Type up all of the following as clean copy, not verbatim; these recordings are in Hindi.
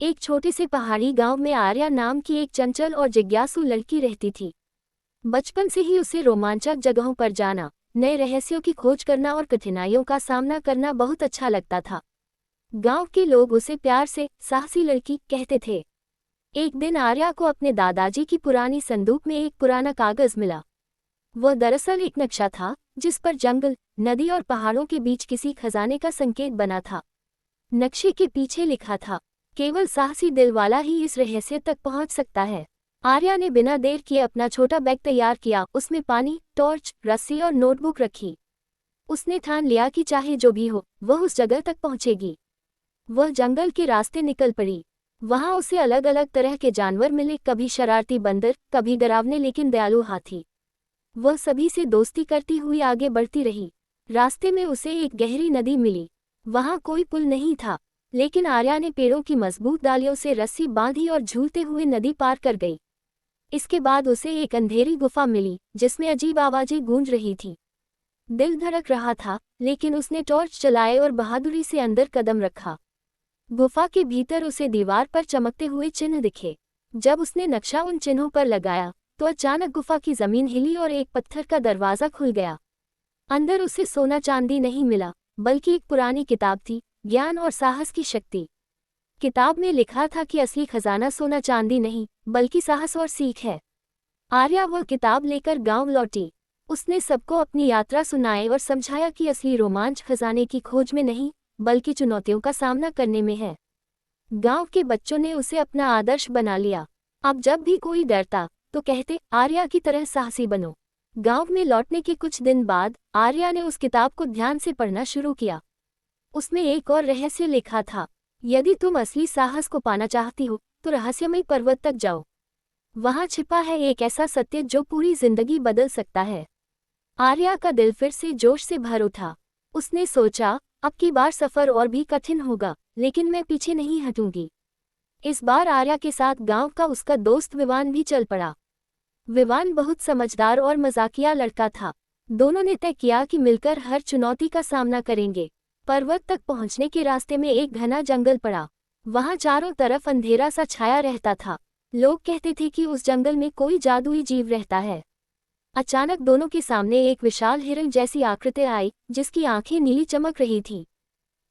एक छोटे से पहाड़ी गांव में आर्या नाम की एक चंचल और जिज्ञासु लड़की रहती थी। बचपन से ही उसे रोमांचक जगहों पर जाना, नए रहस्यों की खोज करना और कठिनाइयों का सामना करना बहुत अच्छा लगता था। गांव के लोग उसे प्यार से साहसी लड़की कहते थे। एक दिन आर्या को अपने दादाजी की पुरानी संदूक में एक पुराना कागज मिला। वह दरअसल एक नक्शा था जिस पर जंगल, नदी और पहाड़ों के बीच किसी खजाने का संकेत बना था। नक्शे के पीछे लिखा था, केवल साहसी दिल वाला ही इस रहस्य तक पहुंच सकता है। आर्या ने बिना देर किए अपना छोटा बैग तैयार किया। उसमें पानी, टॉर्च, रस्सी और नोटबुक रखी। उसने ठान लिया कि चाहे जो भी हो, वह उस जगह तक पहुंचेगी। वह जंगल के रास्ते निकल पड़ी। वहां उसे अलग अलग तरह के जानवर मिले, कभी शरारती बंदर, कभी डरावने लेकिन दयालु हाथी। वह सभी से दोस्ती करती हुई आगे बढ़ती रही। रास्ते में उसे एक गहरी नदी मिली। वहां कोई पुल नहीं था, लेकिन आर्या ने पेड़ों की मजबूत डालियों से रस्सी बांधी और झूलते हुए नदी पार कर गई। इसके बाद उसे एक अंधेरी गुफा मिली जिसमें अजीब आवाजें गूंज रही थी। दिल धड़क रहा था, लेकिन उसने टॉर्च चलाए और बहादुरी से अंदर कदम रखा। गुफा के भीतर उसे दीवार पर चमकते हुए चिन्ह दिखे। जब उसने नक्शा उन चिन्हों पर लगाया तो अचानक गुफा की जमीन हिली और एक पत्थर का दरवाजा खुल गया। अंदर उसे सोना चांदी नहीं मिला, बल्कि एक पुरानी किताब थी, ज्ञान और साहस की शक्ति। किताब में लिखा था कि असली खजाना सोना चांदी नहीं, बल्कि साहस और सीख है। आर्या वह किताब लेकर गांव लौटी। उसने सबको अपनी यात्रा सुनाई और समझाया कि असली रोमांच खजाने की खोज में नहीं, बल्कि चुनौतियों का सामना करने में है। गांव के बच्चों ने उसे अपना आदर्श बना लिया। अब जब भी कोई डरता तो कहते, आर्या की तरह साहसी बनो। गांव में लौटने के कुछ दिन बाद आर्या ने उस किताब को ध्यान से पढ़ना शुरू किया। उसमें एक और रहस्य लिखा था, यदि तुम असली साहस को पाना चाहती हो तो रहस्यमय पर्वत तक जाओ। वहां छिपा है एक ऐसा सत्य जो पूरी जिंदगी बदल सकता है। आर्या का दिल फिर से जोश से भर उठा। उसने सोचा, अब की बार सफर और भी कठिन होगा, लेकिन मैं पीछे नहीं हटूंगी। इस बार आर्या के साथ गांव का उसका दोस्त विवान भी चल पड़ा। विवान बहुत समझदार और मजाकिया लड़का था। दोनों ने तय किया कि मिलकर हर चुनौती का सामना करेंगे। पर्वत तक पहुंचने के रास्ते में एक घना जंगल पड़ा। वहां चारों तरफ अंधेरा सा छाया रहता था। लोग कहते थे कि उस जंगल में कोई जादुई जीव रहता है। अचानक दोनों के सामने एक विशाल हिरण जैसी आकृति आई, जिसकी आंखें नीली चमक रही थीं।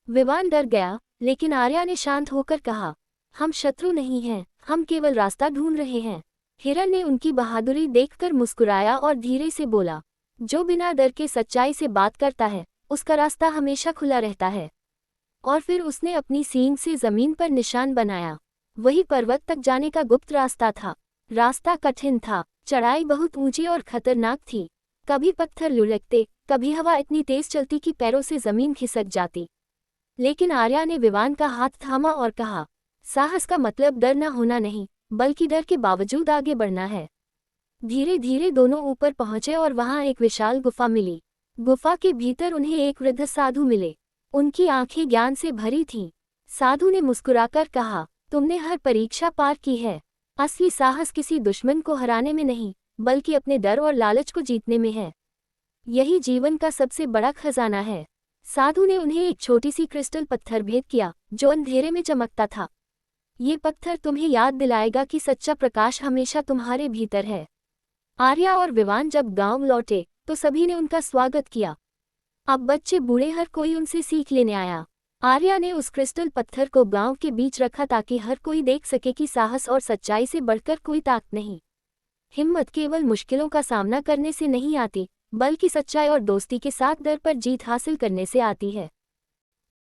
विवान डर गया, लेकिन आर्या ने शांत होकर कहा, हम शत्रु नहीं हैं, हम केवल रास्ता ढूंढ रहे हैं। हिरण ने उनकी बहादुरी देखकर मुस्कुराया और धीरे से बोला, जो बिना डर के सच्चाई से बात करता है, उसका रास्ता हमेशा खुला रहता है। और फिर उसने अपनी सींग से जमीन पर निशान बनाया। वही पर्वत तक जाने का गुप्त रास्ता था। रास्ता कठिन था, चढ़ाई बहुत ऊंची और खतरनाक थी। कभी पत्थर लुढ़कते, कभी हवा इतनी तेज चलती कि पैरों से जमीन खिसक जाती। लेकिन आर्या ने विवान का हाथ थामा और कहा, साहस का मतलब डर न होना नहीं, बल्कि डर के बावजूद आगे बढ़ना है। धीरे धीरे दोनों ऊपर पहुंचे और वहां एक विशाल गुफा मिली। गुफा के भीतर उन्हें एक वृद्ध साधु मिले। उनकी आंखें ज्ञान से भरी थीं। साधु ने मुस्कुराकर कहा, तुमने हर परीक्षा पार की है। असली साहस किसी दुश्मन को हराने में नहीं, बल्कि अपने डर और लालच को जीतने में है। यही जीवन का सबसे बड़ा खजाना है। साधु ने उन्हें एक छोटी सी क्रिस्टल पत्थर भेंट किया, जो अंधेरे में चमकता था। ये पत्थर तुम्हें याद दिलाएगा कि सच्चा प्रकाश हमेशा तुम्हारे भीतर है। आर्या और विवान जब गांव लौटे तो सभी ने उनका स्वागत किया। अब बच्चे बूढ़े हर कोई उनसे सीख लेने आया। आर्या ने उस क्रिस्टल पत्थर को गांव के बीच रखा ताकि हर कोई देख सके कि साहस और सच्चाई से बढ़कर कोई ताकत नहीं। हिम्मत केवल मुश्किलों का सामना करने से नहीं आती, बल्कि सच्चाई और दोस्ती के साथ डर पर जीत हासिल करने से आती है।